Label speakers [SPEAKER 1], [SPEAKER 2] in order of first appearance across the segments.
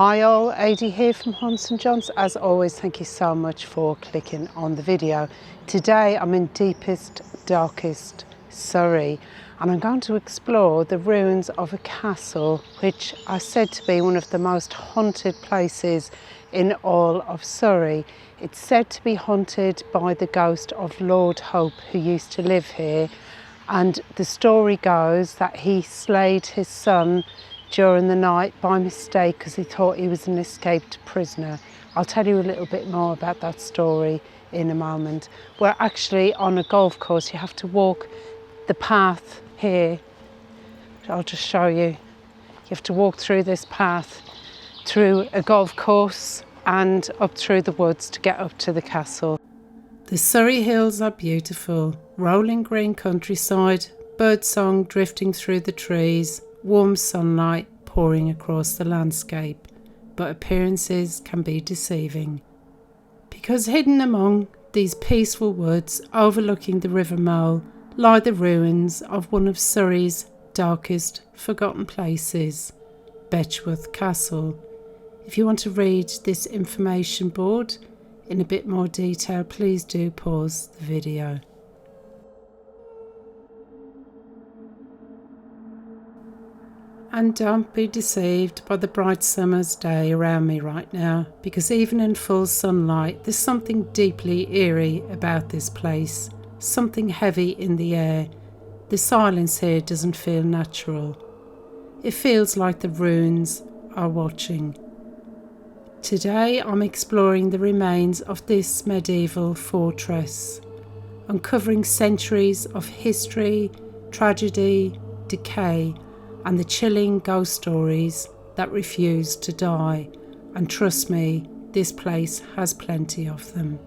[SPEAKER 1] Hi all, Adi here from Haunts and Johns. As always, thank you so much for clicking on the video. Today I'm in deepest, darkest Surrey and I'm going to explore the ruins of a castle which are said to be one of the most haunted places in all of Surrey. It's said to be haunted by the ghost of Lord Hope, who used to live here, and the story goes that he slayed his son during the night by mistake because he thought he was an escaped prisoner. I'll tell you a little bit more about that story in a moment. We're actually on a golf course. You have to walk the path here. I'll just show you. You have to walk through this path through a golf course and up through the woods to get up to the castle. The Surrey hills are beautiful. Rolling green countryside, birdsong drifting through the trees, warm sunlight pouring across the landscape, but appearances can be deceiving. Because hidden among these peaceful woods overlooking the River Mole lie the ruins of one of Surrey's darkest forgotten places, Betchworth Castle. If you want to read this information board in a bit more detail, please do pause the video. And don't be deceived by the bright summer's day around me right now, because even in full sunlight there's something deeply eerie about this place, something heavy in the air. The silence here doesn't feel natural. It feels like the ruins are watching. Today I'm exploring the remains of this medieval fortress, uncovering centuries of history, tragedy, decay, and the chilling ghost stories that refuse to die. And trust me, this place has plenty of them.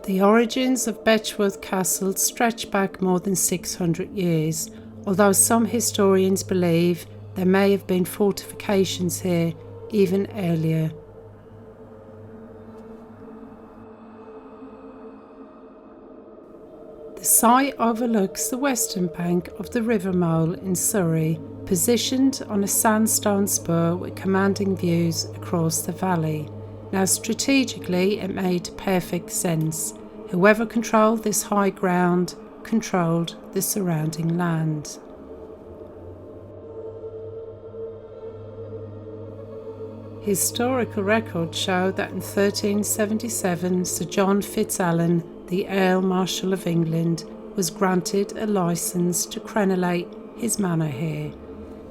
[SPEAKER 1] The origins of Betchworth Castle stretch back more than 600 years, although some historians believe there may have been fortifications here even earlier. The site overlooks the western bank of the River Mole in Surrey, positioned on a sandstone spur with commanding views across the valley. Now, strategically, it made perfect sense. Whoever controlled this high ground controlled the surrounding land. Historical records show that in 1377 Sir John Fitzalan, the Earl Marshal of England, was granted a licence to crenellate his manor here.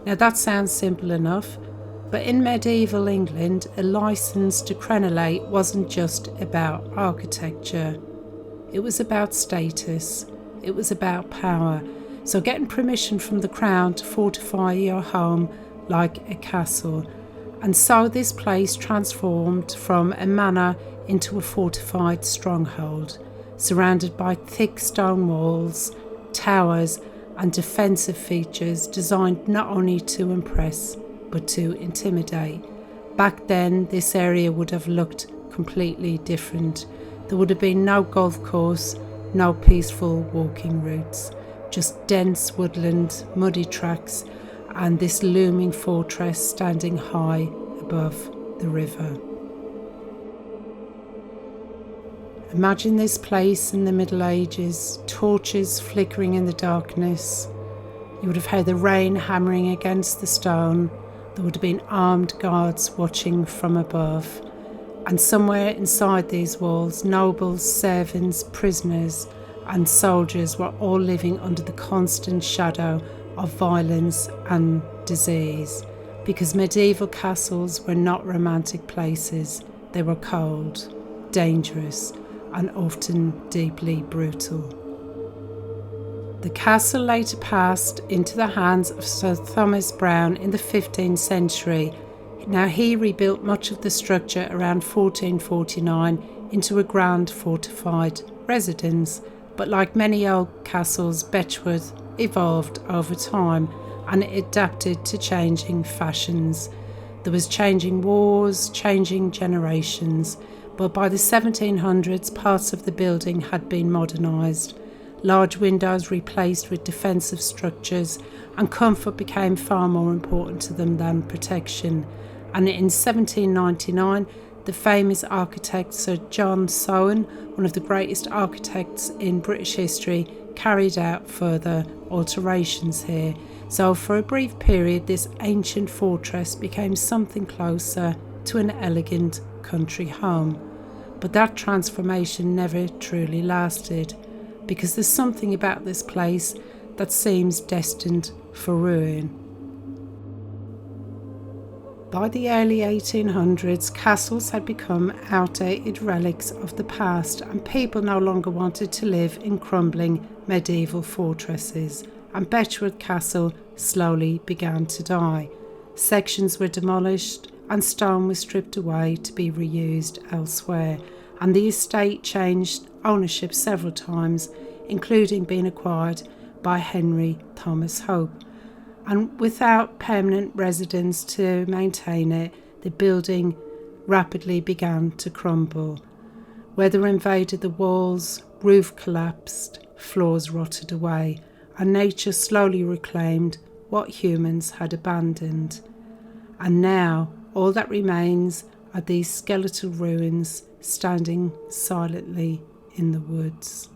[SPEAKER 1] Now that sounds simple enough, but in medieval England a licence to crenellate wasn't just about architecture. It was about status, it was about power. So getting permission from the crown to fortify your home like a castle. And so this place transformed from a manor into a fortified stronghold, surrounded by thick stone walls, towers and defensive features designed not only to impress but to intimidate. Back then this area would have looked completely different. There would have been no golf course, no peaceful walking routes, just dense woodland, muddy tracks, and this looming fortress standing high above the river. Imagine this place in the Middle Ages, torches flickering in the darkness. You would have heard the rain hammering against the stone. There would have been armed guards watching from above. And somewhere inside these walls, nobles, servants, prisoners and soldiers were all living under the constant shadow of violence and disease, because medieval castles were not romantic places. They were cold, dangerous and often deeply brutal. The castle later passed into the hands of Sir Thomas Browne in the 15th century. Now he rebuilt much of the structure around 1449 into a grand fortified residence, but like many old castles, Betchworth evolved over time and it adapted to changing fashions. There was changing wars, changing generations, but by the 1700s parts of the building had been modernised. Large windows replaced with defensive structures, and comfort became far more important to them than protection. And in 1799, the famous architect Sir John Soane, one of the greatest architects in British history, carried out further alterations here. So for a brief period, this ancient fortress became something closer to an elegant country home. But that transformation never truly lasted, because there's something about this place that seems destined for ruin. By the early 1800s, castles had become outdated relics of the past, and people no longer wanted to live in crumbling medieval fortresses, and Betchworth Castle slowly began to die. Sections were demolished and stone was stripped away to be reused elsewhere, and the estate changed ownership several times, including being acquired by Henry Thomas Hope. And without permanent residents to maintain it, the building rapidly began to crumble. Weather invaded the walls, roof collapsed, floors rotted away, and nature slowly reclaimed what humans had abandoned. And now all that remains are these skeletal ruins standing silently in the woods.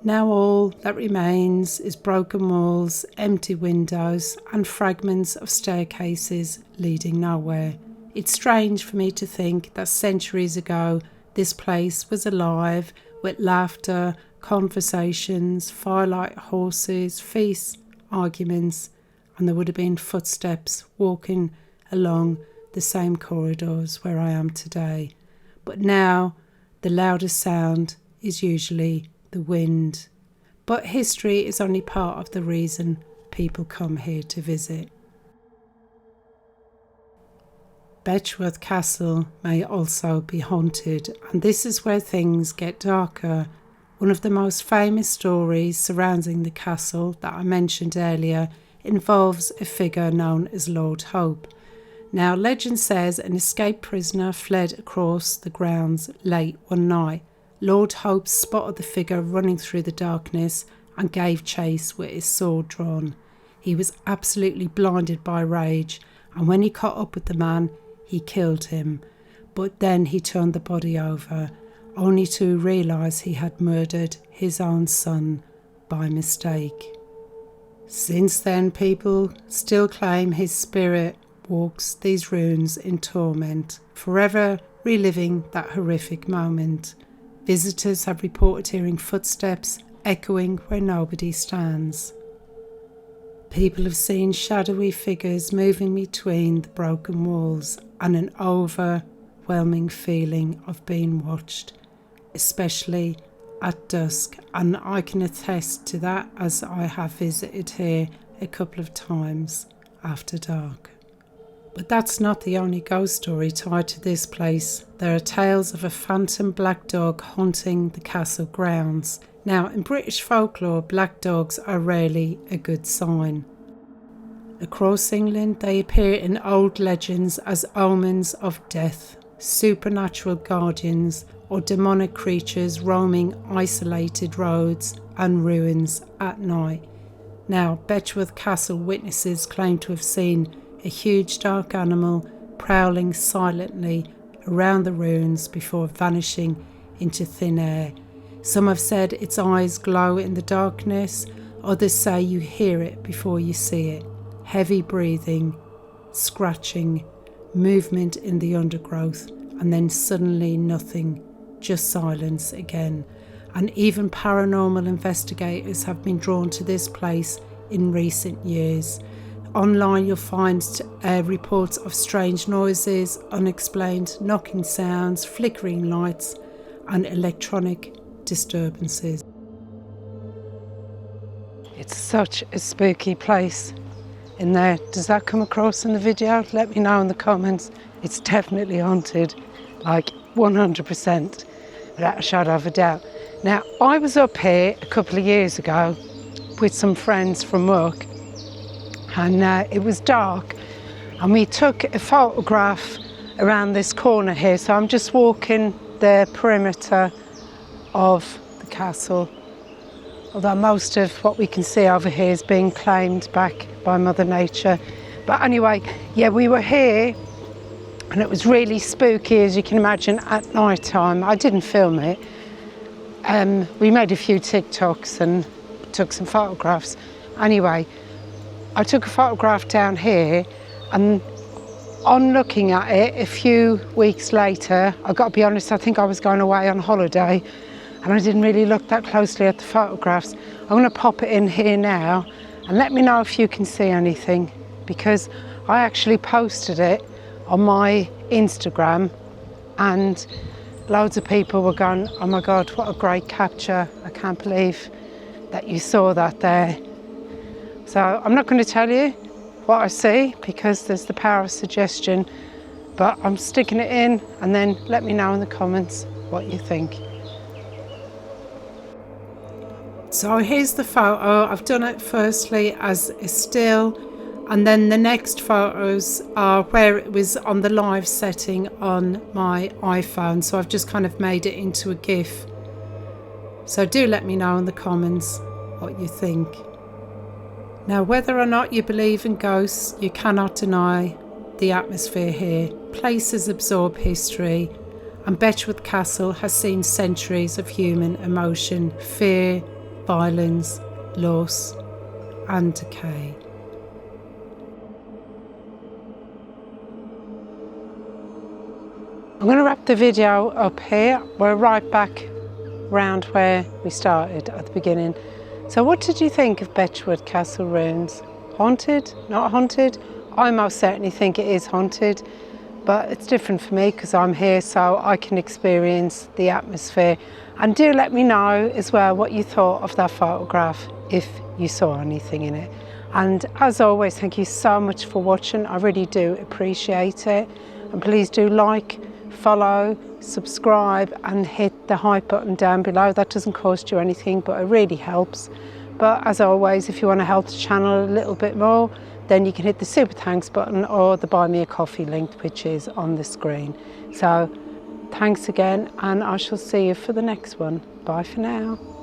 [SPEAKER 1] Now all that remains is broken walls, empty windows, and fragments of staircases leading nowhere. It's strange for me to think that centuries ago this place was alive with laughter, conversations, firelight horses, feasts, arguments, and there would have been footsteps walking along the same corridors where I am today. But now the loudest sound is usually the wind. But history is only part of the reason people come here to visit. Betchworth Castle may also be haunted, and this is where things get darker. One of the most famous stories surrounding the castle that I mentioned earlier involves a figure known as Lord Hope. Now, legend says an escaped prisoner fled across the grounds late one night. Lord Hope spotted the figure running through the darkness and gave chase with his sword drawn. He was absolutely blinded by rage, and when he caught up with the man, he killed him. But then he turned the body over, only to realise he had murdered his own son by mistake. Since then, people still claim his spirit walks these ruins in torment, forever reliving that horrific moment. Visitors have reported hearing footsteps echoing where nobody stands. People have seen shadowy figures moving between the broken walls, and an overwhelming feeling of being watched, especially at dusk, and I can attest to that as I have visited here a couple of times after dark. But that's not the only ghost story tied to this place. There are tales of a phantom black dog haunting the castle grounds. Now, in British folklore, black dogs are rarely a good sign. Across England, they appear in old legends as omens of death, supernatural guardians, or demonic creatures roaming isolated roads and ruins at night. Now, Betchworth Castle witnesses claim to have seen a huge dark animal prowling silently around the ruins before vanishing into thin air. Some have said its eyes glow in the darkness, others say you hear it before you see it. Heavy breathing, scratching, movement in the undergrowth, and then suddenly nothing, just silence again. And even paranormal investigators have been drawn to this place in recent years. Online you'll find reports of strange noises, unexplained knocking sounds, flickering lights, and electronic disturbances. It's such a spooky place in there. Does that come across in the video? Let me know in the comments. It's definitely haunted, like 100%, without a shadow of a doubt. Now, I was up here a couple of years ago with some friends from work, and it was dark, and we took a photograph around this corner here. So I'm just walking the perimeter of the castle, although most of what we can see over here is being claimed back by Mother Nature. But anyway, yeah, we were here and it was really spooky, as you can imagine, at night time. I didn't film it. We made a few TikToks and took some photographs. Anyway, I took a photograph down here, and on looking at it a few weeks later, I've got to be honest, I think I was going away on holiday and I didn't really look that closely at the photographs. I'm going to pop it in here now and let me know if you can see anything, because I actually posted it on my Instagram and loads of people were going, oh my God, what a great capture. I can't believe that you saw that there. So I'm not going to tell you what I see because there's the power of suggestion, but I'm sticking it in, and then let me know in the comments what you think. So here's the photo. I've done it firstly as a still, and then the next photos are where it was on the live setting on my iPhone. So I've just kind of made it into a GIF. So do let me know in the comments what you think. Now, whether or not you believe in ghosts, you cannot deny the atmosphere here. Places absorb history, and Betchworth Castle has seen centuries of human emotion, fear, violence, loss, and decay. I'm going to wrap the video up here. We're right back round where we started at the beginning. So what did you think of Betchworth Castle ruins? Haunted? Not haunted? I most certainly think it is haunted, but it's different for me because I'm here, so I can experience the atmosphere. And do let me know as well what you thought of that photograph, if you saw anything in it. And as always, thank you so much for watching. I really do appreciate it. And please do like, follow, subscribe and hit the hype button down below. That doesn't cost you anything, but it really helps. But as always, if you want to help the channel a little bit more, then you can hit the super thanks button or the buy me a coffee link, which is on the screen. So thanks again, and I shall see you for the next one. Bye for now.